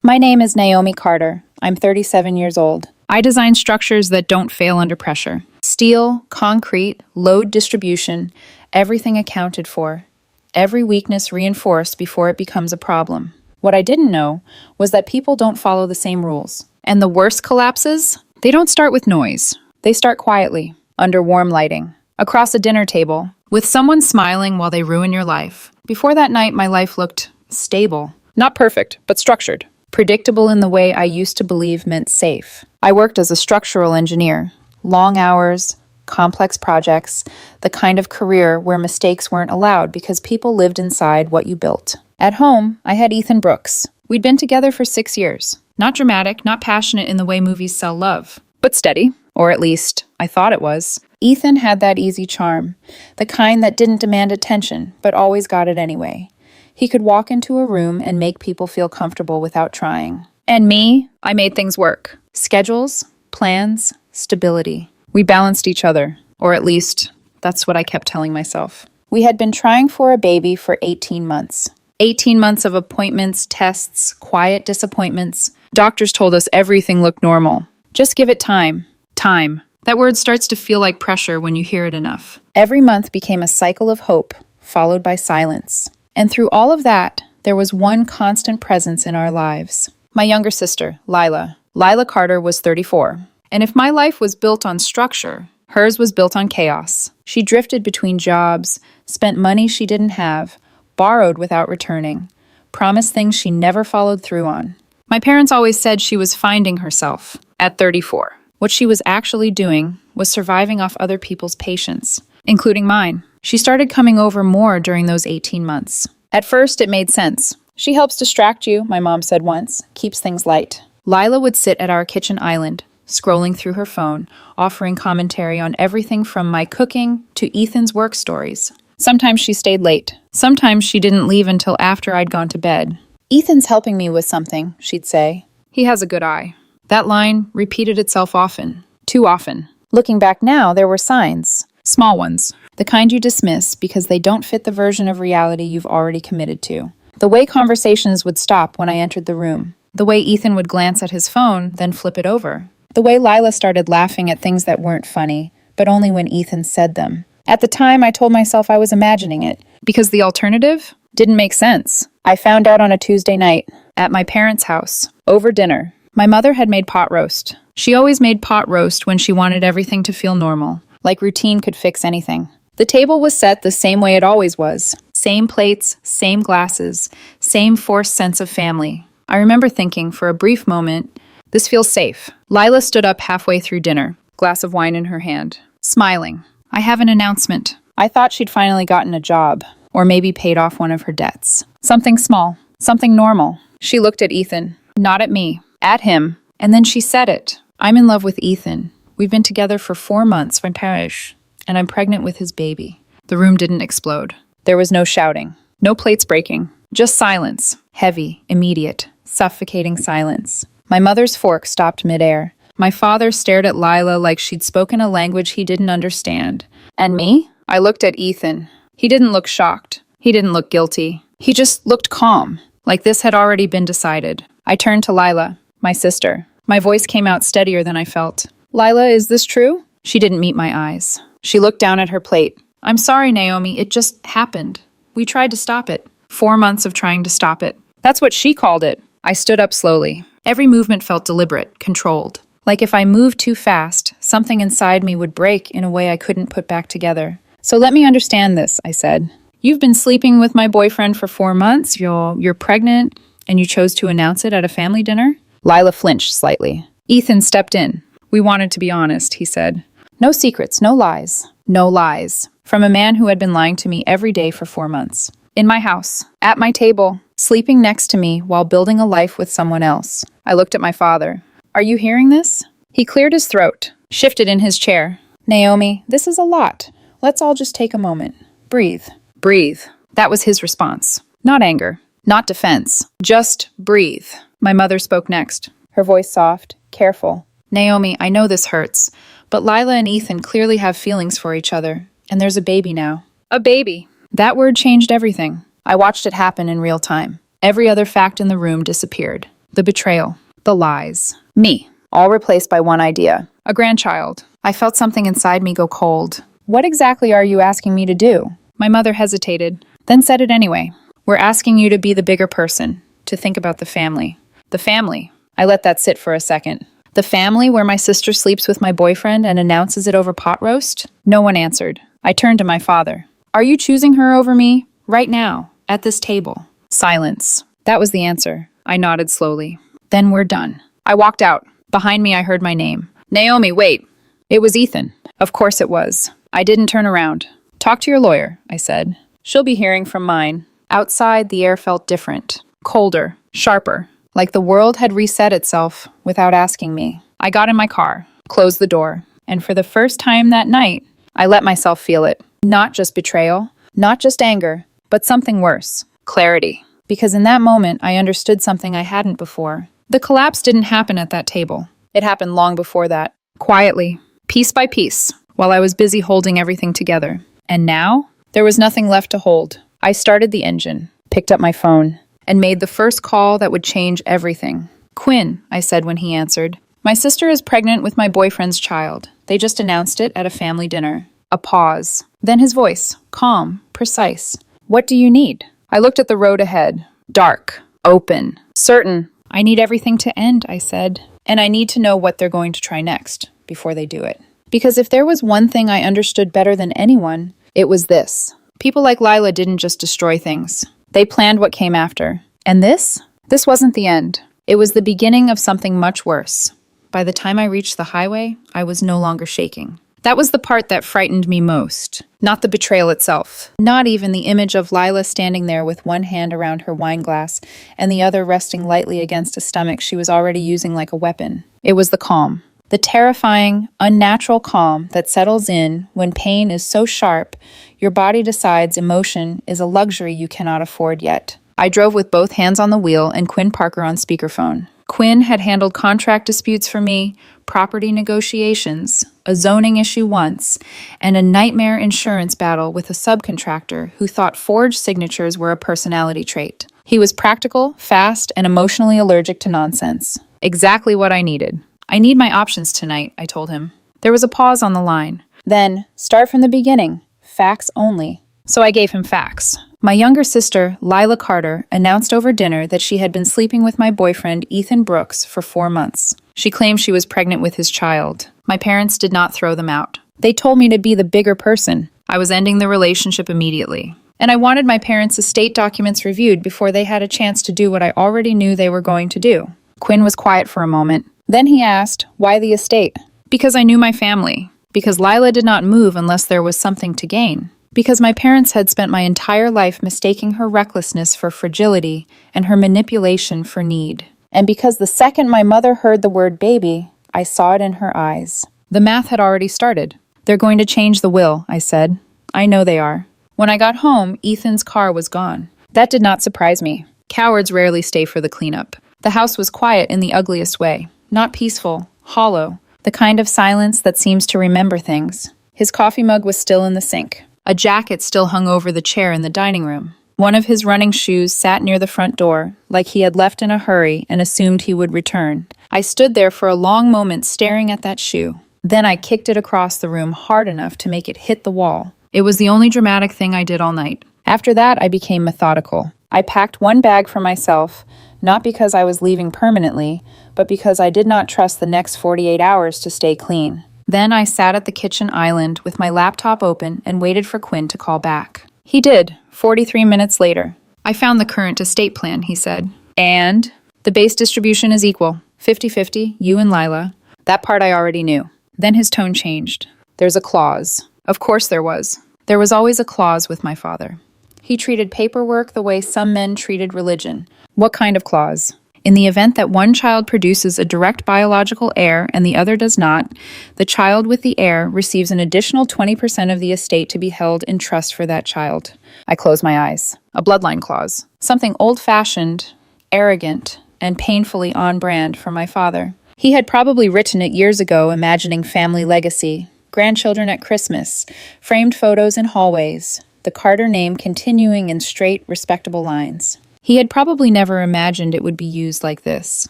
My name is Naomi Carter. I'm 37 years old. I design structures that don't fail under pressure. Steel, concrete, load distribution, everything accounted for. Every weakness reinforced before it becomes a problem. What I didn't know was that people don't follow the same rules. And the worst collapses? They don't start with noise. They start quietly, under warm lighting, across a dinner table, with someone smiling while they ruin your life. Before that night, my life looked stable. Not perfect, but structured. Predictable in the way I used to believe meant safe. I worked as a structural engineer. Long hours, complex projects, the kind of career where mistakes weren't allowed because people lived inside what you built. At home, I had Ethan Brooks. We'd been together for 6 years. Not dramatic, not passionate in the way movies sell love, but steady, or at least I thought it was. Ethan had that easy charm, the kind that didn't demand attention, but always got it anyway. He could walk into a room and make people feel comfortable without trying. And me, I made things work. Schedules, plans, stability. We balanced each other, or at least, that's what I kept telling myself. We had been trying for a baby for 18 months. 18 months of appointments, tests, quiet disappointments. Doctors told us everything looked normal. Just give it time. Time. That word starts to feel like pressure when you hear it enough. Every month became a cycle of hope, followed by silence. And through all of that, there was one constant presence in our lives. My younger sister, Lila. Lila Carter was 34. And if my life was built on structure, hers was built on chaos. She drifted between jobs, spent money she didn't have, borrowed without returning, promised things she never followed through on. My parents always said she was finding herself at 34. What she was actually doing was surviving off other people's patience, including mine. She started coming over more during those 18 months. At first, it made sense. She helps distract you, my mom said once, keeps things light. Lila would sit at our kitchen island, scrolling through her phone, offering commentary on everything from my cooking to Ethan's work stories. Sometimes she stayed late. Sometimes she didn't leave until after I'd gone to bed. Ethan's helping me with something, she'd say. He has a good eye. That line repeated itself often. Too often. Looking back now, there were signs. Small ones. The kind you dismiss because they don't fit the version of reality you've already committed to. The way conversations would stop when I entered the room. The way Ethan would glance at his phone, then flip it over. The way Lila started laughing at things that weren't funny, but only when Ethan said them. At the time, I told myself I was imagining it, because the alternative didn't make sense. I found out on a Tuesday night, at my parents' house, over dinner. My mother had made pot roast. She always made pot roast when she wanted everything to feel normal, like routine could fix anything. The table was set the same way it always was. Same plates, same glasses, same forced sense of family. I remember thinking, for a brief moment, this feels safe. Lila stood up halfway through dinner, glass of wine in her hand, smiling. I have an announcement. I thought she'd finally gotten a job, or maybe paid off one of her debts. Something small, something normal. She looked at Ethan, not at me, at him, and then she said it. I'm in love with Ethan. We've been together for 4 months from Paris, and I'm pregnant with his baby. The room didn't explode. There was no shouting, no plates breaking, just silence, heavy, immediate, suffocating silence. My mother's fork stopped midair. My father stared at Lila like she'd spoken a language he didn't understand. And me? I looked at Ethan. He didn't look shocked. He didn't look guilty. He just looked calm, like this had already been decided. I turned to Lila, my sister. My voice came out steadier than I felt. Lila, is this true? She didn't meet my eyes. She looked down at her plate. I'm sorry, Naomi, it just happened. We tried to stop it. 4 months of trying to stop it. That's what she called it. I stood up slowly. Every movement felt deliberate, controlled. Like if I moved too fast, something inside me would break in a way I couldn't put back together. So let me understand this, I said. You've been sleeping with my boyfriend for 4 months, you're pregnant, and you chose to announce it at a family dinner? Lila flinched slightly. Ethan stepped in. We wanted to be honest, he said. No secrets, no lies. No lies. From a man who had been lying to me every day for 4 months. In my house, at my table, sleeping next to me while building a life with someone else. I looked at my father. Are you hearing this? He cleared his throat, shifted in his chair. Naomi, this is a lot. Let's all just take a moment. Breathe. Breathe. That was his response. Not anger. Not defense. Just breathe. My mother spoke next. Her voice soft, careful. Naomi, I know this hurts, but Lila and Ethan clearly have feelings for each other. And there's a baby now. A baby. That word changed everything. I watched it happen in real time. Every other fact in the room disappeared. The betrayal. The lies. Me. All replaced by one idea. A grandchild. I felt something inside me go cold. What exactly are you asking me to do? My mother hesitated, then said it anyway. We're asking you to be the bigger person, to think about the family. The family. I let that sit for a second. The family where my sister sleeps with my boyfriend and announces it over pot roast? No one answered. I turned to my father. Are you choosing her over me? Right now, at this table. Silence. That was the answer. I nodded slowly. Then we're done. I walked out. Behind me, I heard my name. Naomi, wait. It was Ethan. Of course it was. I didn't turn around. Talk to your lawyer, I said. She'll be hearing from mine. Outside, the air felt different. Colder. Sharper. Like the world had reset itself without asking me. I got in my car, closed the door, and for the first time that night, I let myself feel it. Not just betrayal, not just anger, but something worse. Clarity. Because in that moment, I understood something I hadn't before. The collapse didn't happen at that table. It happened long before that. Quietly, piece by piece, while I was busy holding everything together. And now, there was nothing left to hold. I started the engine, picked up my phone, and made the first call that would change everything. Quinn, I said when he answered. My sister is pregnant with my boyfriend's child. They just announced it at a family dinner. A pause. Then his voice, calm, precise. What do you need? I looked at the road ahead. Dark, open, certain. I need everything to end, I said. And I need to know what they're going to try next before they do it. Because if there was one thing I understood better than anyone, it was this. People like Lila didn't just destroy things. They planned what came after. And this wasn't the end. It was the beginning of something much worse. By the time I reached the highway, I was no longer shaking. That was the part that frightened me most. Not the betrayal itself. Not even the image of Lila standing there with one hand around her wine glass and the other resting lightly against a stomach she was already using like a weapon. It was the calm. The terrifying, unnatural calm that settles in when pain is so sharp, your body decides emotion is a luxury you cannot afford yet. I drove with both hands on the wheel and Quinn Parker on speakerphone. Quinn had handled contract disputes for me, property negotiations, a zoning issue once, and a nightmare insurance battle with a subcontractor who thought forged signatures were a personality trait. He was practical, fast, and emotionally allergic to nonsense. Exactly what I needed. I need my options tonight, I told him. There was a pause on the line. Then, start from the beginning. Facts only. So I gave him facts. My younger sister, Lila Carter, announced over dinner that she had been sleeping with my boyfriend, Ethan Brooks, for 4 months. She claimed she was pregnant with his child. My parents did not throw them out. They told me to be the bigger person. I was ending the relationship immediately. And I wanted my parents' estate documents reviewed before they had a chance to do what I already knew they were going to do. Quinn was quiet for a moment. Then he asked, why the estate? Because I knew my family. Because Lila did not move unless there was something to gain. Because my parents had spent my entire life mistaking her recklessness for fragility and her manipulation for need. And because the second my mother heard the word baby, I saw it in her eyes. The math had already started. They're going to change the will, I said. I know they are. When I got home, Ethan's car was gone. That did not surprise me. Cowards rarely stay for the cleanup. The house was quiet in the ugliest way. Not peaceful, hollow, the kind of silence that seems to remember things. His coffee mug was still in the sink. A jacket still hung over the chair in the dining room. One of his running shoes sat near the front door, like he had left in a hurry and assumed he would return. I stood there for a long moment staring at that shoe. Then I kicked it across the room hard enough to make it hit the wall. It was the only dramatic thing I did all night. After that, I became methodical. I packed one bag for myself, not because I was leaving permanently, but because I did not trust the next 48 hours to stay clean. Then I sat at the kitchen island with my laptop open and waited for Quinn to call back. He did, 43 minutes later. I found the current estate plan, he said. And the base distribution is equal, 50-50, you and Lila. That part I already knew. Then his tone changed. There's a clause. Of course there was. There was always a clause with my father. He treated paperwork the way some men treated religion. What kind of clause? In the event that one child produces a direct biological heir and the other does not, the child with the heir receives an additional 20% of the estate to be held in trust for that child. I closed my eyes. A bloodline clause. Something old-fashioned, arrogant, and painfully on brand for my father. He had probably written it years ago, imagining family legacy, grandchildren at Christmas, framed photos in hallways, the Carter name continuing in straight, respectable lines. He had probably never imagined it would be used like this.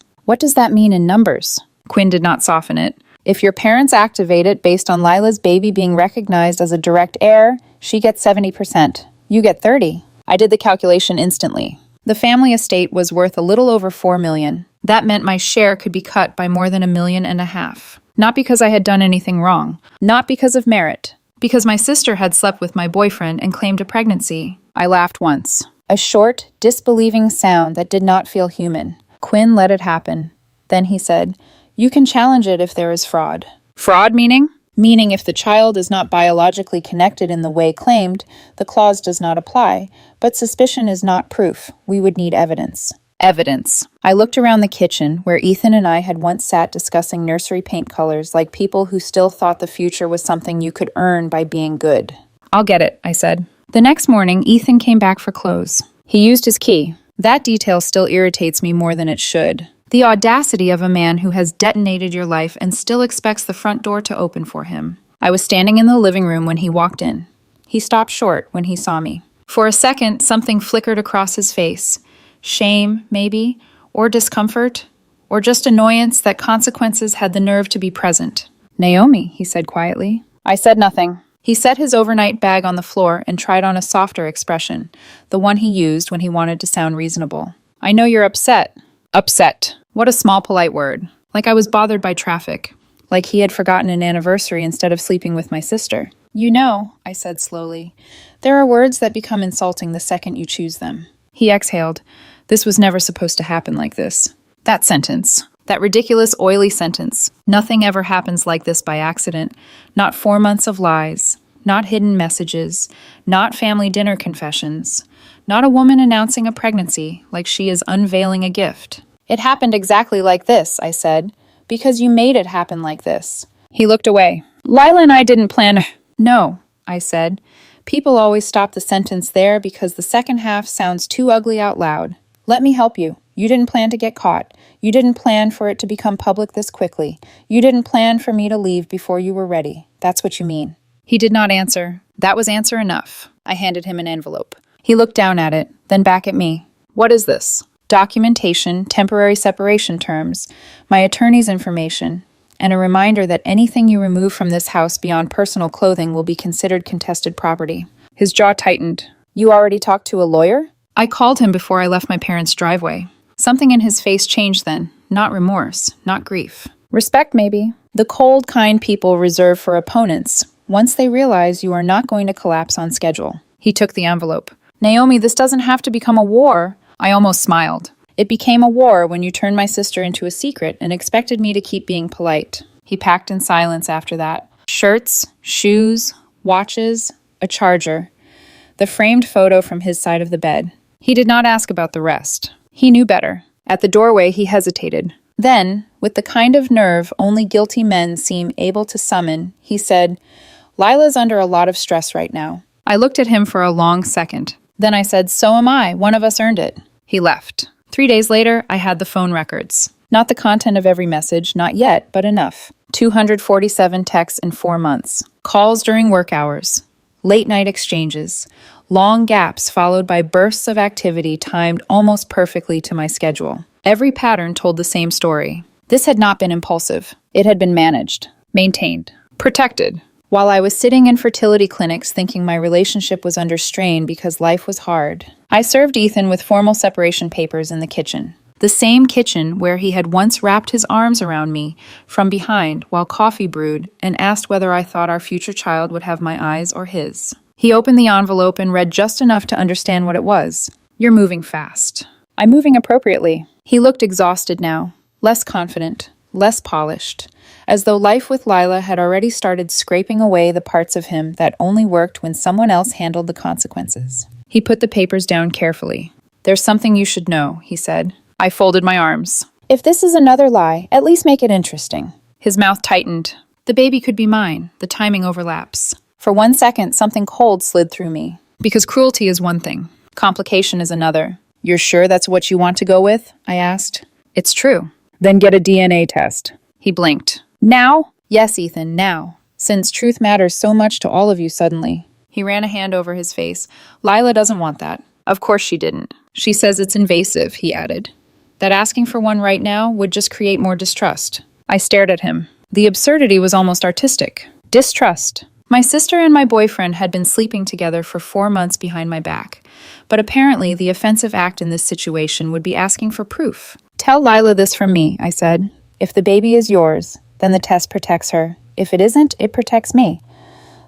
What does that mean in numbers? Quinn did not soften it. If your parents activate it based on Lila's baby being recognized as a direct heir, she gets 70%. You get 30. I did the calculation instantly. The family estate was worth a little over $4 million. That meant my share could be cut by more than $1.5 million. Not because I had done anything wrong. Not because of merit. Because my sister had slept with my boyfriend and claimed a pregnancy. I laughed once. A short, disbelieving sound that did not feel human. Quinn let it happen. Then he said, "You can challenge it if there is fraud." Fraud meaning? Meaning if the child is not biologically connected in the way claimed, the clause does not apply, but suspicion is not proof. We would need evidence. Evidence. I looked around the kitchen, where Ethan and I had once sat discussing nursery paint colors like people who still thought the future was something you could earn by being good. "I'll get it," I said. The next morning, Ethan came back for clothes. He used his key. That detail still irritates me more than it should. The audacity of a man who has detonated your life and still expects the front door to open for him. I was standing in the living room when he walked in. He stopped short when he saw me. For a second, something flickered across his face. Shame, maybe, or discomfort, or just annoyance that consequences had the nerve to be present. "Naomi," he said quietly. I said nothing. He set his overnight bag on the floor and tried on a softer expression, the one he used when he wanted to sound reasonable. "I know you're upset." Upset. What a small, polite word. Like I was bothered by traffic. Like he had forgotten an anniversary instead of sleeping with my sister. "You know," I said slowly, "there are words that become insulting the second you choose them." He exhaled. This was never supposed to happen like this. That sentence. That ridiculous, oily sentence. Nothing ever happens like this by accident. Not 4 months of lies. Not hidden messages. Not family dinner confessions. Not a woman announcing a pregnancy like she is unveiling a gift. "It happened exactly like this," I said, "because you made it happen like this." He looked away. "Lila and I didn't plan." "No," I said. People always stop the sentence there because the second half sounds too ugly out loud. "Let me help you. You didn't plan to get caught. You didn't plan for it to become public this quickly. You didn't plan for me to leave before you were ready. That's what you mean." He did not answer. That was answer enough. I handed him an envelope. He looked down at it, then back at me. "What is this?" "Documentation, temporary separation terms, my attorney's information, and a reminder that anything you remove from this house beyond personal clothing will be considered contested property." His jaw tightened. "You already talked to a lawyer?" I called him before I left my parents' driveway. Something in his face changed then. Not remorse, not grief. Respect, maybe. The cold, kind people reserve for opponents, once they realize you are not going to collapse on schedule. He took the envelope. "Naomi, this doesn't have to become a war." I almost smiled. "It became a war when you turned my sister into a secret and expected me to keep being polite." He packed in silence after that. Shirts, shoes, watches, a charger. The framed photo from his side of the bed. He did not ask about the rest. He knew better. At the doorway, he hesitated. Then, with the kind of nerve only guilty men seem able to summon, he said, "Lila's under a lot of stress right now." I looked at him for a long second. Then I said, "So am I. One of us earned it." He left. 3 days later, I had the phone records. Not the content of every message, not yet, but enough. 247 texts in 4 months. Calls during work hours. Late-night exchanges. Long gaps followed by bursts of activity timed almost perfectly to my schedule. Every pattern told the same story. This had not been impulsive. It had been managed, maintained, protected. While I was sitting in fertility clinics thinking my relationship was under strain because life was hard, I served Ethan with formal separation papers in the kitchen. The same kitchen where he had once wrapped his arms around me from behind while coffee brewed and asked whether I thought our future child would have my eyes or his. He opened the envelope and read just enough to understand what it was. "You're moving fast." "I'm moving appropriately." He looked exhausted now, less confident, less polished, as though life with Lila had already started scraping away the parts of him that only worked when someone else handled the consequences. He put the papers down carefully. "There's something you should know," he said. I folded my arms. "If this is another lie, at least make it interesting." His mouth tightened. "The baby could be mine. The timing overlaps." For 1 second, something cold slid through me. Because cruelty is one thing. Complication is another. "You're sure that's what you want to go with?" I asked. "It's true." "Then get a DNA test." He blinked. "Now?" "Yes, Ethan, now. Since truth matters so much to all of you suddenly." He ran a hand over his face. "Lila doesn't want that." Of course she didn't. She says it's invasive, he added. That asking for one right now would just create more distrust. I stared at him. The absurdity was almost artistic. Distrust. My sister and my boyfriend had been sleeping together for 4 months behind my back, but apparently the offensive act in this situation would be asking for proof. Tell Lila this from me, I said. If the baby is yours, then the test protects her. If it isn't, it protects me.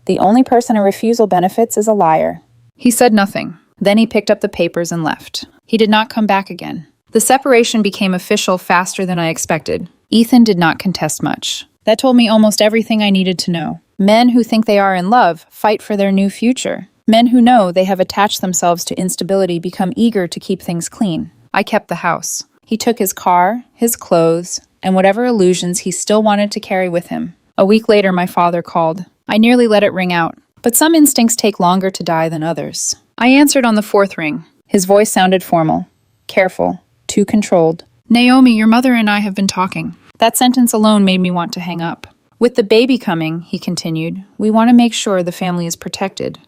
The only person a refusal benefits is a liar. He said nothing. Then he picked up the papers and left. He did not come back again. The separation became official faster than I expected. Ethan did not contest much. That told me almost everything I needed to know. Men who think they are in love fight for their new future. Men who know they have attached themselves to instability become eager to keep things clean. I kept the house. He took his car, his clothes, and whatever illusions he still wanted to carry with him. A week later, my father called. I nearly let it ring out, but some instincts take longer to die than others. I answered on the 4th ring. His voice sounded formal, careful, too controlled. Naomi, your mother and I have been talking. That sentence alone made me want to hang up. With the baby coming, he continued, we want to make sure the family is protected.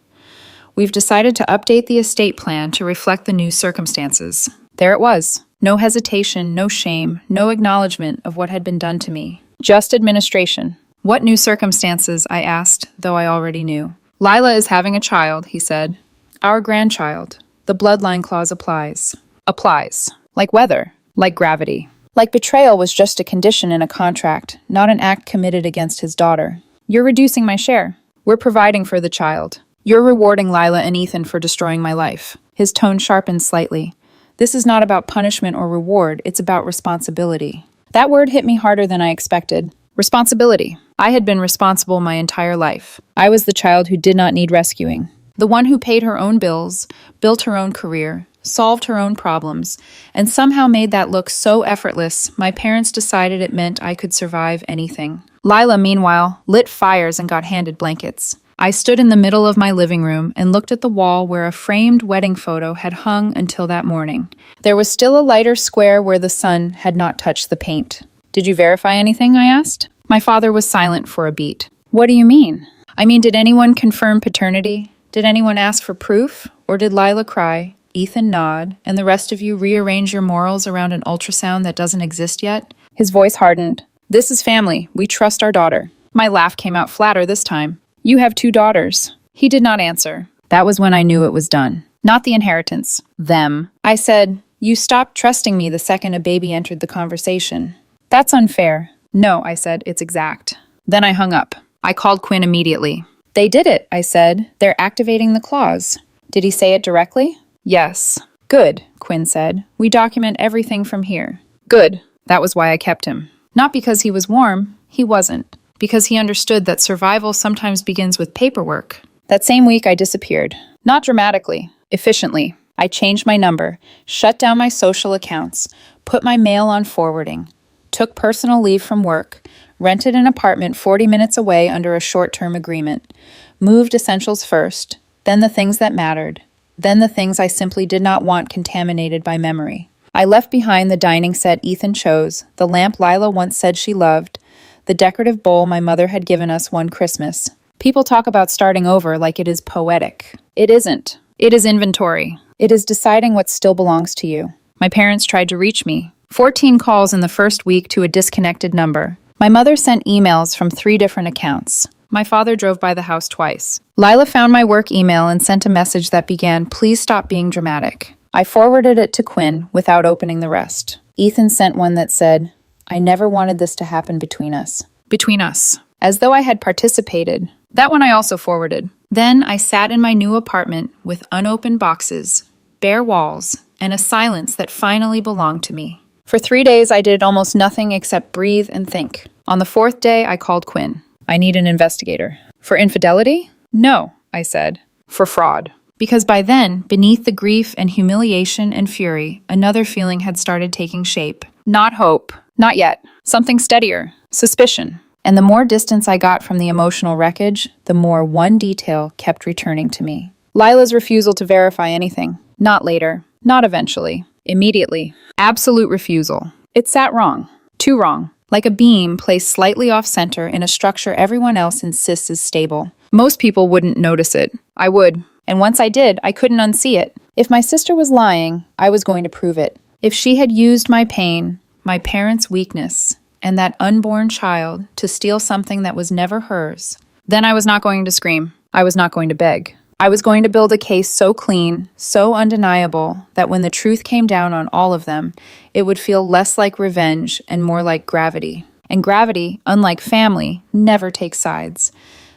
We've decided to update the estate plan to reflect the new circumstances. There it was. No hesitation, no shame, no acknowledgement of what had been done to me. Just administration. What new circumstances? I asked, though I already knew. Lila is having a child, he said. Our grandchild. The bloodline clause applies. Applies. Like weather. Like gravity. Like betrayal was just a condition in a contract, not an act committed against his daughter. You're reducing my share. We're providing for the child. You're rewarding Lila and Ethan for destroying my life. His tone sharpened slightly. This is not about punishment or reward, it's about responsibility. That word hit me harder than I expected. Responsibility. I had been responsible my entire life. I was the child who did not need rescuing. The one who paid her own bills, built her own career, solved her own problems, and somehow made that look so effortless, my parents decided it meant I could survive anything. Lila, meanwhile, lit fires and got handed blankets. I stood in the middle of my living room and looked at the wall where a framed wedding photo had hung until that morning. There was still a lighter square where the sun had not touched the paint. Did you verify anything? I asked. My father was silent for a beat. What do you mean? I mean, did anyone confirm paternity? Did anyone ask for proof? Or did Lila cry, Ethan nod, and the rest of you rearrange your morals around an ultrasound that doesn't exist yet? His voice hardened. This is family. We trust our daughter. My laugh came out flatter this time. You have 2 daughters. He did not answer. That was when I knew it was done. Not the inheritance. Them. I said, you stopped trusting me the second a baby entered the conversation. That's unfair. No, I said, it's exact. Then I hung up. I called Quinn immediately. They did it, I said. They're activating the clause. Did he say it directly? Yes. Good, Quinn said. We document everything from here. Good. That was why I kept him. Not because he was warm. He wasn't. Because he understood that survival sometimes begins with paperwork. That same week, I disappeared. Not dramatically. Efficiently. I changed my number, shut down my social accounts, put my mail on forwarding, took personal leave from work, rented an apartment 40 minutes away under a short-term agreement, moved essentials first, then the things that mattered, then the things I simply did not want contaminated by memory. I left behind the dining set Ethan chose, the lamp Lila once said she loved, the decorative bowl my mother had given us one Christmas. People talk about starting over like it is poetic. It isn't. It is inventory. It is deciding what still belongs to you. My parents tried to reach me. 14 calls in the first week to a disconnected number. My mother sent emails from 3 different accounts. My father drove by the house twice. Lila found my work email and sent a message that began, "Please stop being dramatic." I forwarded it to Quinn without opening the rest. Ethan sent one that said, "I never wanted this to happen between us." Between us. As though I had participated. That one I also forwarded. Then I sat in my new apartment with unopened boxes, bare walls, and a silence that finally belonged to me. For 3 days, I did almost nothing except breathe and think. On the 4th day, I called Quinn. I need an investigator. For infidelity? No, I said. For fraud. Because by then, beneath the grief and humiliation and fury, another feeling had started taking shape. Not hope. Not yet. Something steadier. Suspicion. And the more distance I got from the emotional wreckage, the more one detail kept returning to me. Lila's refusal to verify anything. Not later. Not eventually. Immediately. Absolute refusal. It sat wrong. Too wrong. Like a beam placed slightly off-center in a structure everyone else insists is stable. Most people wouldn't notice it. I would. And once I did, I couldn't unsee it. If my sister was lying, I was going to prove it. If she had used my pain, my parents' weakness, and that unborn child to steal something that was never hers, then I was not going to scream. I was not going to beg. I was going to build a case so clean, so undeniable, that when the truth came down on all of them, it would feel less like revenge and more like gravity. And gravity, unlike family, never takes sides.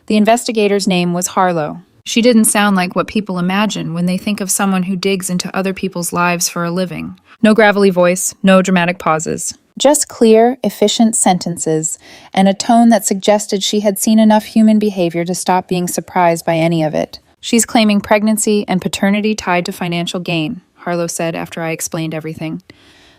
The investigator's name was Harlow. She didn't sound like what people imagine when they think of someone who digs into other people's lives for a living. No gravelly voice, no dramatic pauses. Just clear, efficient sentences, and a tone that suggested she had seen enough human behavior to stop being surprised by any of it. She's claiming pregnancy and paternity tied to financial gain, Harlow said after I explained everything.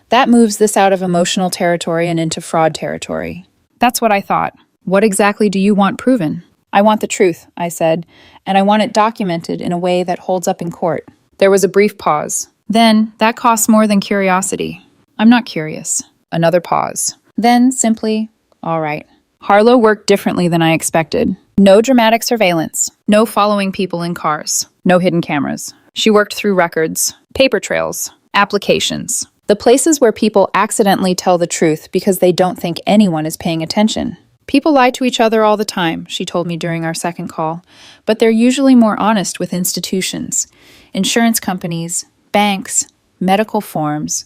That moves this out of emotional territory and into fraud territory. That's what I thought. What exactly do you want proven? I want the truth, I said, and I want it documented in a way that holds up in court. There was a brief pause. Then, that costs more than curiosity. I'm not curious. Another pause. Then, simply, all right. Harlow worked differently than I expected. No dramatic surveillance. No following people in cars. No hidden cameras. She worked through records, paper trails, applications. The places where people accidentally tell the truth because they don't think anyone is paying attention. People lie to each other all the time, she told me during our second call, but they're usually more honest with institutions. Insurance companies, banks, medical forms.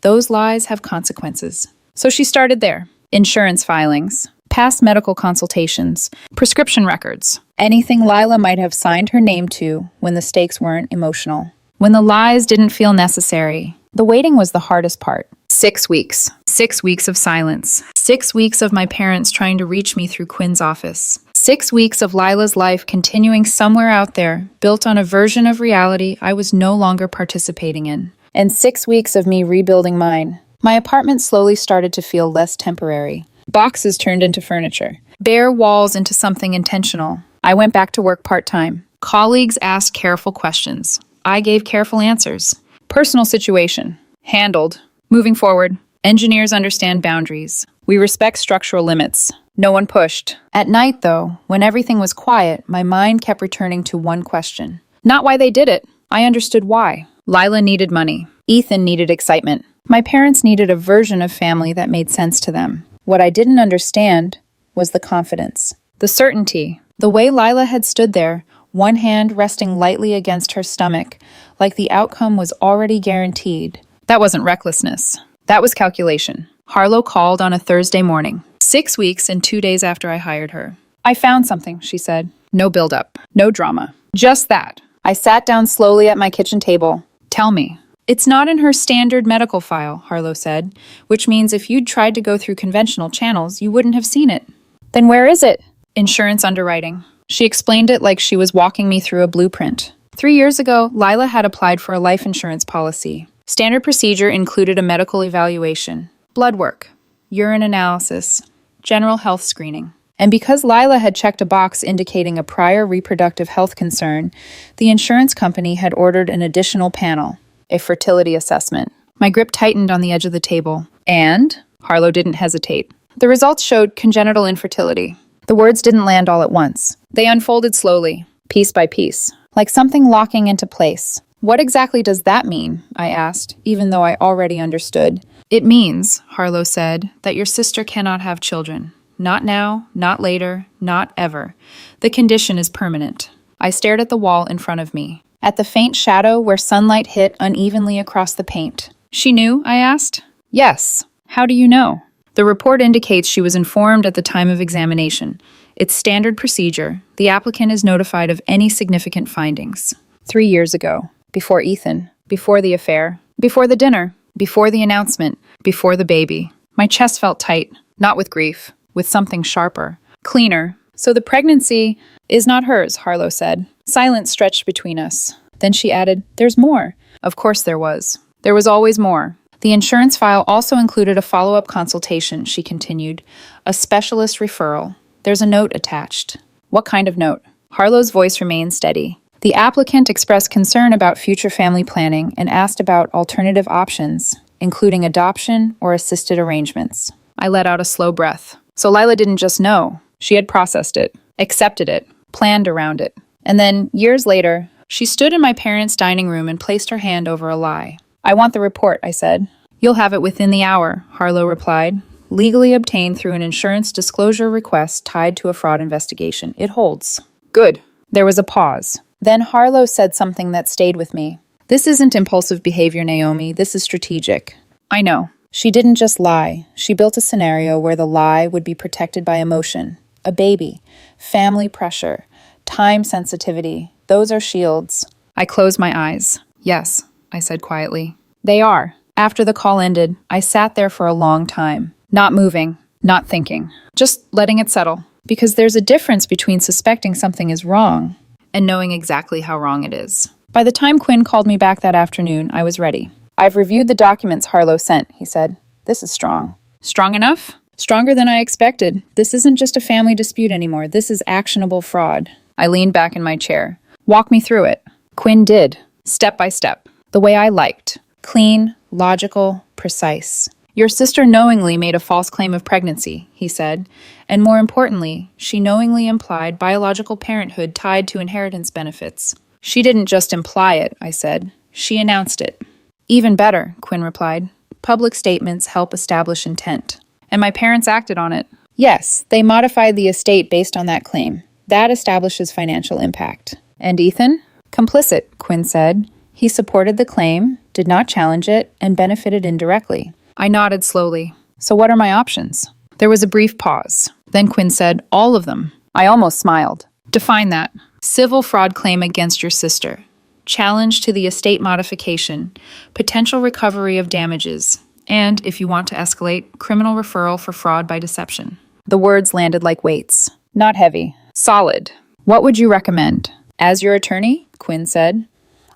Those lies have consequences. So she started there. Insurance filings, past medical consultations, prescription records, anything Lila might have signed her name to when the stakes weren't emotional. When the lies didn't feel necessary. The waiting was the hardest part. 6 weeks. 6 weeks of silence. 6 weeks of my parents trying to reach me through Quinn's office. 6 weeks of Lila's life continuing somewhere out there, built on a version of reality I was no longer participating in. And 6 weeks of me rebuilding mine. My apartment slowly started to feel less temporary. Boxes turned into furniture. Bare walls into something intentional. I went back to work part-time. Colleagues asked careful questions. I gave careful answers. Personal situation. Handled. Moving forward. Engineers understand boundaries. We respect structural limits. No one pushed. At night, though, when everything was quiet, my mind kept returning to one question. Not why they did it. I understood why. Lila needed money. Ethan needed excitement. My parents needed a version of family that made sense to them. What I didn't understand was the confidence. The certainty. The way Lila had stood there, one hand resting lightly against her stomach, like the outcome was already guaranteed. That wasn't recklessness. That was calculation. Harlow called on a Thursday morning, 6 weeks and 2 days after I hired her. I found something, she said. No build-up. No drama. Just that. I sat down slowly at my kitchen table. Tell me. It's not in her standard medical file, Harlow said, which means if you'd tried to go through conventional channels, you wouldn't have seen it. Then where is it? Insurance underwriting. She explained it like she was walking me through a blueprint. 3 years ago, Lila had applied for a life insurance policy. Standard procedure included a medical evaluation, blood work, urine analysis, general health screening. And because Lila had checked a box indicating a prior reproductive health concern, the insurance company had ordered an additional panel, a fertility assessment. My grip tightened on the edge of the table. And? Harlow didn't hesitate. The results showed congenital infertility. The words didn't land all at once. They unfolded slowly, piece by piece, like something locking into place. What exactly does that mean? I asked, even though I already understood. It means, Harlow said, that your sister cannot have children. Not now, not later, not ever. The condition is permanent. I stared at the wall in front of me, at the faint shadow where sunlight hit unevenly across the paint. She knew? I asked. Yes. How do you know? The report indicates she was informed at the time of examination. It's standard procedure. The applicant is notified of any significant findings. 3 years ago. Before Ethan. Before the affair. Before the dinner. Before the announcement. Before the baby. My chest felt tight. Not with grief. With something sharper. Cleaner. So the pregnancy is not hers, Harlow said. Silence stretched between us. Then she added, there's more. Of course there was. There was always more. The insurance file also included a follow-up consultation, she continued. A specialist referral. There's a note attached. What kind of note? Harlow's voice remained steady. The applicant expressed concern about future family planning and asked about alternative options, including adoption or assisted arrangements. I let out a slow breath. So Lila didn't just know. She had processed it, accepted it, planned around it. And then, years later, She stood in my parents' dining room and placed her hand over a lie. I want the report, I said. You'll have it within the hour, Harlow replied. Legally obtained through an insurance disclosure request tied to a fraud investigation. It holds. Good. There was a pause. Then Harlow said something that stayed with me. This isn't impulsive behavior, Naomi. This is strategic. I know. She didn't just lie. She built a scenario where the lie would be protected by emotion. A baby. Family pressure. Time sensitivity. Those are shields. I closed my eyes. Yes, I said quietly. They are. After the call ended, I sat there for a long time. Not moving. Not thinking. Just letting it settle. Because there's a difference between suspecting something is wrong and knowing exactly how wrong it is. By the time Quinn called me back that afternoon, I was ready. I've reviewed the documents Harlow sent, he said. This is strong. Strong enough? Stronger than I expected. This isn't just a family dispute anymore. This is actionable fraud. I leaned back in my chair. Walk me through it. Quinn did, step by step, the way I liked. Clean, logical, precise. Your sister knowingly made a false claim of pregnancy, he said, and more importantly, she knowingly implied biological parenthood tied to inheritance benefits. She didn't just imply it, I said. She announced it. Even better, Quinn replied. Public statements help establish intent. And my parents acted on it. Yes, they modified the estate based on that claim. That establishes financial impact. And Ethan? Complicit, Quinn said. He supported the claim, did not challenge it, and benefited indirectly. I nodded slowly. So what are my options? There was a brief pause. Then Quinn said, all of them. I almost smiled. Define that. Civil fraud claim against your sister. Challenge to the estate modification. Potential recovery of damages. And, if you want to escalate, criminal referral for fraud by deception. The words landed like weights. Not heavy. Solid. What would you recommend? As your attorney, Quinn said,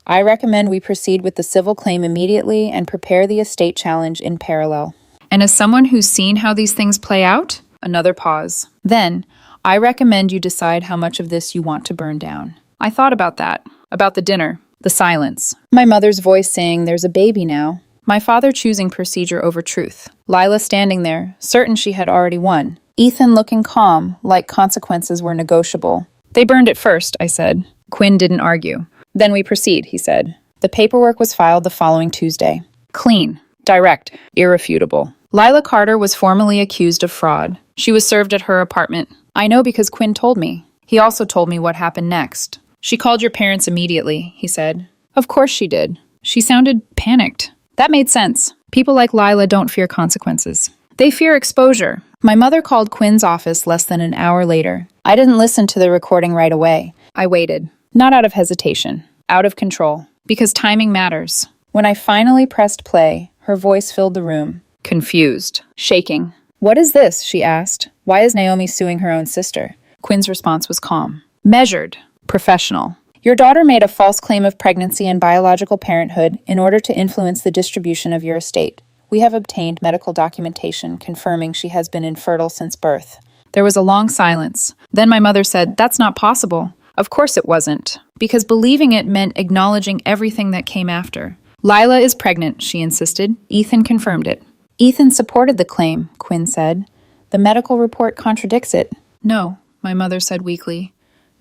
I recommend we proceed with the civil claim immediately and prepare the estate challenge in parallel. And as someone who's seen how these things play out? Another pause. Then, I recommend you decide how much of this you want to burn down. I thought about that. About the dinner. The silence. My mother's voice saying, there's a baby now. My father choosing procedure over truth. Lila standing there, certain she had already won. Ethan looking calm, like consequences were negotiable. They burned it first, I said. Quinn didn't argue. Then we proceed, he said. The paperwork was filed the following Tuesday. Clean, direct, irrefutable. Lila Carter was formally accused of fraud. She was served at her apartment. I know because Quinn told me. He also told me what happened next. She called your parents immediately, he said. Of course she did. She sounded panicked. That made sense. People like Lila don't fear consequences. They fear exposure. My mother called Quinn's office less than an hour later. I didn't listen to the recording right away. I waited. Not out of hesitation. Out of control. Because timing matters. When I finally pressed play, her voice filled the room. Confused. Shaking. What is this? She asked. Why is Naomi suing her own sister? Quinn's response was calm. Measured. Professional. Your daughter made a false claim of pregnancy and biological parenthood in order to influence the distribution of your estate. We have obtained medical documentation confirming she has been infertile since birth. There was a long silence. Then my mother said, that's not possible. Of course it wasn't. Because believing it meant acknowledging everything that came after. Lila is pregnant, she insisted. Ethan confirmed it. Ethan supported the claim, Quinn said. The medical report contradicts it. No, my mother said weakly.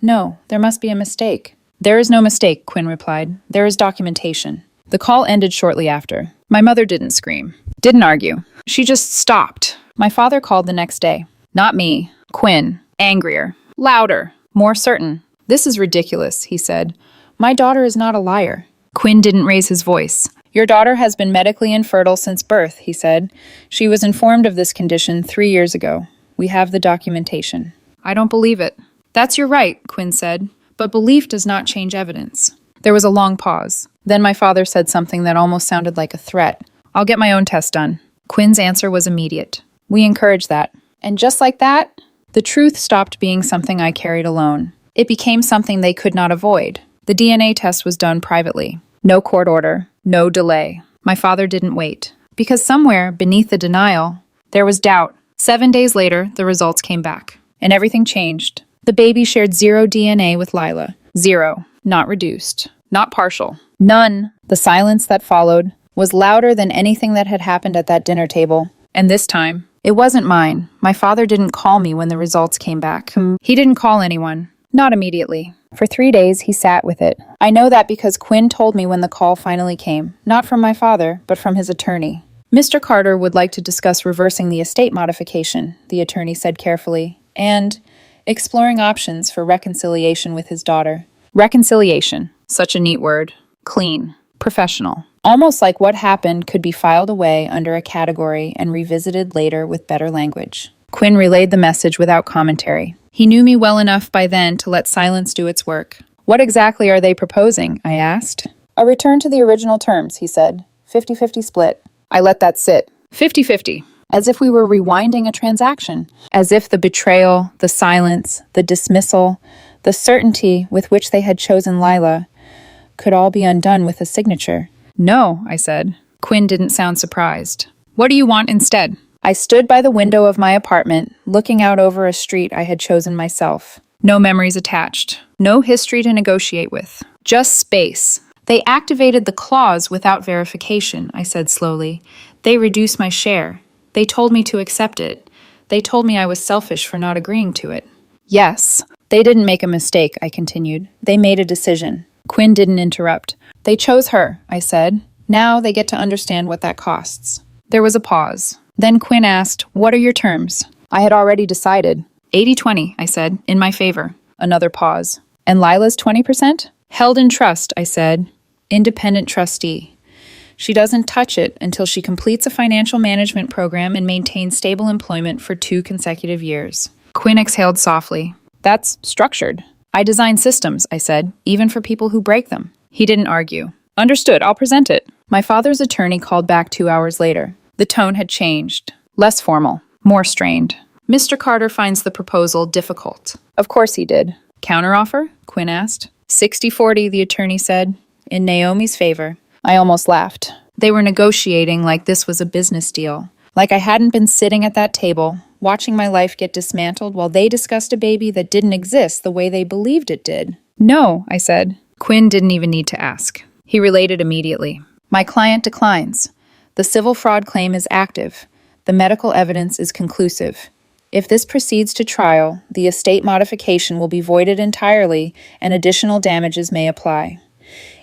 No, there must be a mistake. There is no mistake, Quinn replied. There is documentation. The call ended shortly after. My mother didn't scream. Didn't argue. She just stopped. My father called the next day. Not me. Quinn. Angrier. Louder. More certain. This is ridiculous, he said. My daughter is not a liar. Quinn didn't raise his voice. Your daughter has been medically infertile since birth, he said. She was informed of this condition 3 years ago. We have the documentation. I don't believe it. That's your right, Quinn said. But belief does not change evidence. There was a long pause. Then my father said something that almost sounded like a threat. I'll get my own test done. Quinn's answer was immediate. We encourage that. And just like that, the truth stopped being something I carried alone. It became something they could not avoid. The DNA test was done privately. No court order. No delay. My father didn't wait. Because somewhere, beneath the denial, there was doubt. 7 days later, the results came back. And everything changed. The baby shared 0 DNA with Lila. 0. Not reduced. Not partial. None. The silence that followed was louder than anything that had happened at that dinner table. And this time, it wasn't mine. My father didn't call me when the results came back. He didn't call anyone. Not immediately. For 3 days, he sat with it. I know that because Quinn told me when the call finally came, not from my father, but from his attorney. Mr. Carter would like to discuss reversing the estate modification, the attorney said carefully, and exploring options for reconciliation with his daughter. Reconciliation. Such a neat word. Clean. Professional. Almost like what happened could be filed away under a category and revisited later with better language. Quinn relayed the message without commentary. He knew me well enough by then to let silence do its work. What exactly are they proposing? I asked. A return to the original terms, he said. 50-50 split. I let that sit. 50-50. As if we were rewinding a transaction. As if the betrayal, the silence, the dismissal, the certainty with which they had chosen Lila could all be undone with a signature. No, I said. Quinn didn't sound surprised. What do you want instead? I stood by the window of my apartment, looking out over a street I had chosen myself. No memories attached. No history to negotiate with. Just space. They activated the clause without verification, I said slowly. They reduced my share. They told me to accept it. They told me I was selfish for not agreeing to it. Yes. They didn't make a mistake, I continued. They made a decision. Quinn didn't interrupt. They chose her, I said. Now they get to understand what that costs. There was a pause. Then Quinn asked, what are your terms? I had already decided. 80-20, I said, in my favor. Another pause. And Lila's 20%? Held in trust, I said. Independent trustee. She doesn't touch it until she completes a financial management program and maintains stable employment for 2 consecutive years. Quinn exhaled softly. That's structured. I design systems, I said, even for people who break them. He didn't argue. Understood, I'll present it. My father's attorney called back 2 hours later. The tone had changed. Less formal. More strained. Mr. Carter finds the proposal difficult. Of course he did. Counteroffer? Quinn asked. 60-40, the attorney said. In Naomi's favor. I almost laughed. They were negotiating like this was a business deal. Like I hadn't been sitting at that table, watching my life get dismantled while they discussed a baby that didn't exist the way they believed it did. No, I said. Quinn didn't even need to ask. He related immediately. My client declines. The civil fraud claim is active. The medical evidence is conclusive. If this proceeds to trial, the estate modification will be voided entirely and additional damages may apply.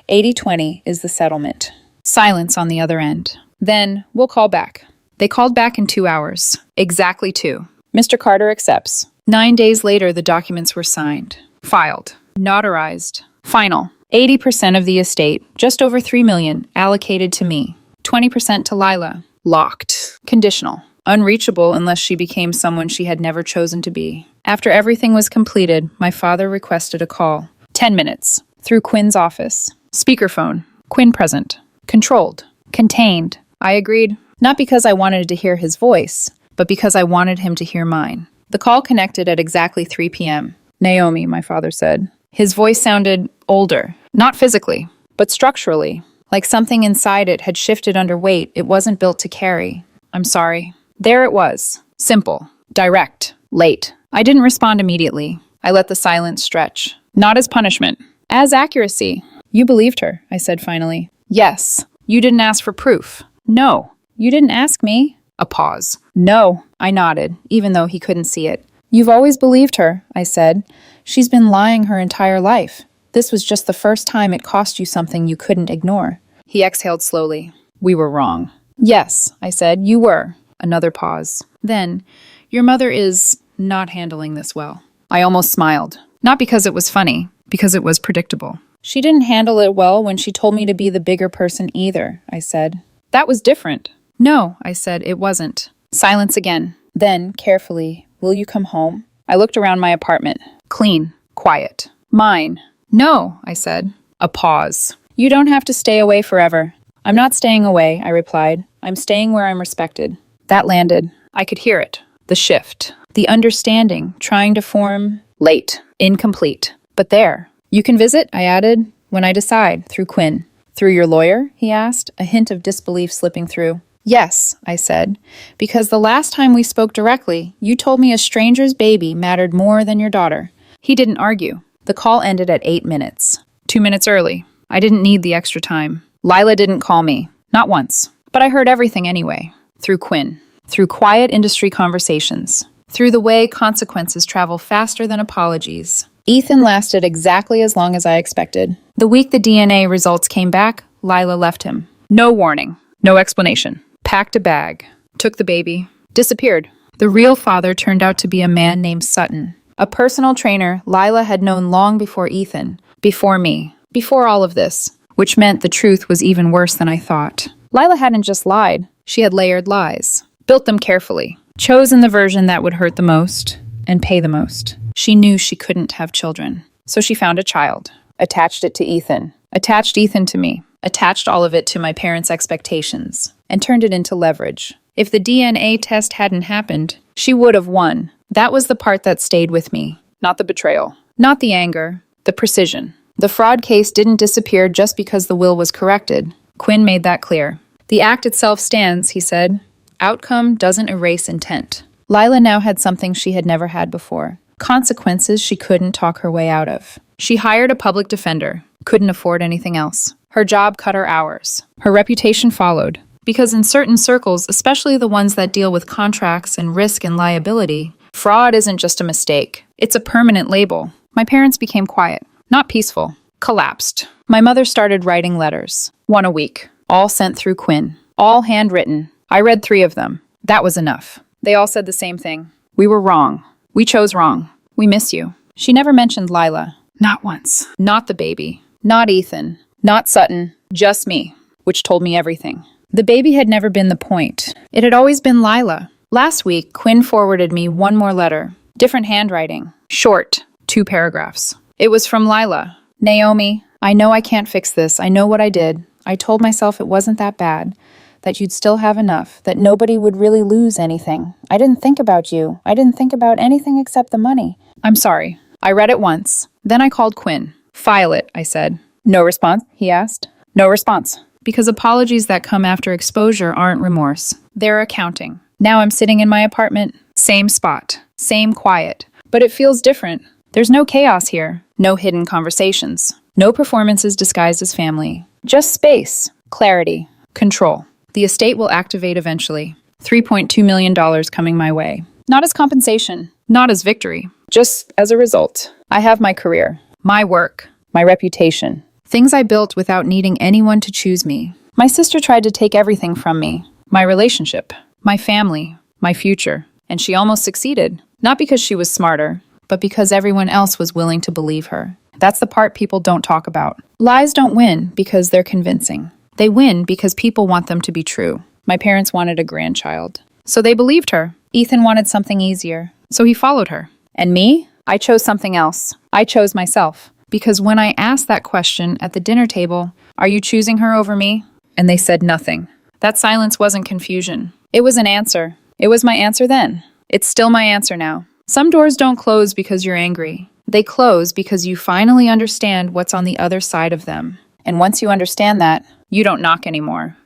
80-20 is the settlement. Silence on the other end. Then, we'll call back. They called back in 2 hours. Exactly 2. Mr. Carter accepts. 9 days later, the documents were signed. Filed. Notarized. Final. 80% of the estate, just over $3 million, allocated to me. 20% to Lila. Locked. Conditional. Unreachable unless she became someone she had never chosen to be. After everything was completed, my father requested a call. 10 minutes. Through Quinn's office. Speakerphone. Quinn present. Controlled. Contained. I agreed. Not because I wanted to hear his voice, but because I wanted him to hear mine. The call connected at exactly 3 p.m. Naomi, my father said. His voice sounded older. Not physically, but structurally. Like something inside it had shifted under weight it wasn't built to carry. I'm sorry. There it was. Simple. Direct. Late. I didn't respond immediately. I let the silence stretch. Not as punishment. As accuracy. You believed her, I said finally. Yes. You didn't ask for proof. No. You didn't ask me. A pause. No. I nodded, even though he couldn't see it. You've always believed her, I said. She's been lying her entire life. This was just the first time it cost you something you couldn't ignore. He exhaled slowly. We were wrong. Yes, I said, you were. Another pause. Then, your mother is not handling this well. I almost smiled. Not because it was funny, because it was predictable. She didn't handle it well when she told me to be the bigger person either, I said. That was different. No, I said, it wasn't. Silence again. Then, carefully, will you come home? I looked around my apartment. Clean. Quiet. Mine. No, I said. A pause. You don't have to stay away forever. I'm not staying away, I replied. I'm staying where I'm respected. That landed. I could hear it. The shift. The understanding, trying to form. Late. Incomplete. But there. You can visit, I added, when I decide, through Quinn. Through your lawyer? He asked, a hint of disbelief slipping through. Yes, I said, because the last time we spoke directly, you told me a stranger's baby mattered more than your daughter. He didn't argue. The call ended at 8 minutes. 2 minutes early. I didn't need the extra time. Lila didn't call me. Not once. But I heard everything anyway. Through Quinn. Through quiet industry conversations. Through the way consequences travel faster than apologies. Ethan lasted exactly as long as I expected. The week the DNA results came back, Lila left him. No warning, no explanation. Packed a bag, took the baby, disappeared. The real father turned out to be a man named Sutton. A personal trainer Lila had known long before Ethan, before me, before all of this, which meant the truth was even worse than I thought. Lila hadn't just lied, she had layered lies, built them carefully, chosen the version that would hurt the most and pay the most. She knew she couldn't have children, so she found a child, attached it to Ethan, attached Ethan to me, attached all of it to my parents' expectations, and turned it into leverage. If the DNA test hadn't happened, she would have won. That was the part that stayed with me, not the betrayal, not the anger, the precision. The fraud case didn't disappear just because the will was corrected. Quinn made that clear. The act itself stands, he said. Outcome doesn't erase intent. Lila now had something she had never had before. Consequences she couldn't talk her way out of. She hired a public defender, couldn't afford anything else. Her job cut her hours. Her reputation followed. Because in certain circles, especially the ones that deal with contracts and risk and liability, fraud isn't just a mistake. It's a permanent label. My parents became quiet, not peaceful, collapsed. My mother started writing letters, one a week, all sent through Quinn, all handwritten. I read 3 of them. That was enough. They all said the same thing. We were wrong. We chose wrong. We miss you. She never mentioned Lila. Not once. Not the baby. Not Ethan. Not Sutton. Just me, which told me everything. The baby had never been the point. It had always been Lila. Last week, Quinn forwarded me one more letter. Different handwriting. Short. 2 paragraphs. It was from Lila. Naomi, I know I can't fix this. I know what I did. I told myself it wasn't that bad, that you'd still have enough, that nobody would really lose anything. I didn't think about you. I didn't think about anything except the money. I'm sorry. I read it once. Then I called Quinn. File it, I said. No response, he asked. No response. Because apologies that come after exposure aren't remorse. They're accounting. Now I'm sitting in my apartment. Same spot. Same quiet. But it feels different. There's no chaos here. No hidden conversations. No performances disguised as family. Just space. Clarity. Control. The estate will activate eventually. $3.2 million coming my way. Not as compensation. Not as victory. Just as a result. I have my career. My work. My reputation. Things I built without needing anyone to choose me. My sister tried to take everything from me. My relationship. My family. My future. And she almost succeeded. Not because she was smarter, but because everyone else was willing to believe her. That's the part people don't talk about. Lies don't win because they're convincing. They win because people want them to be true. My parents wanted a grandchild, so they believed her. Ethan wanted something easier, so he followed her. And me? I chose something else. I chose myself. Because when I asked that question at the dinner table, are you choosing her over me? And they said nothing. That silence wasn't confusion. It was an answer. It was my answer then. It's still my answer now. Some doors don't close because you're angry. They close because you finally understand what's on the other side of them. And once you understand that, you don't knock anymore.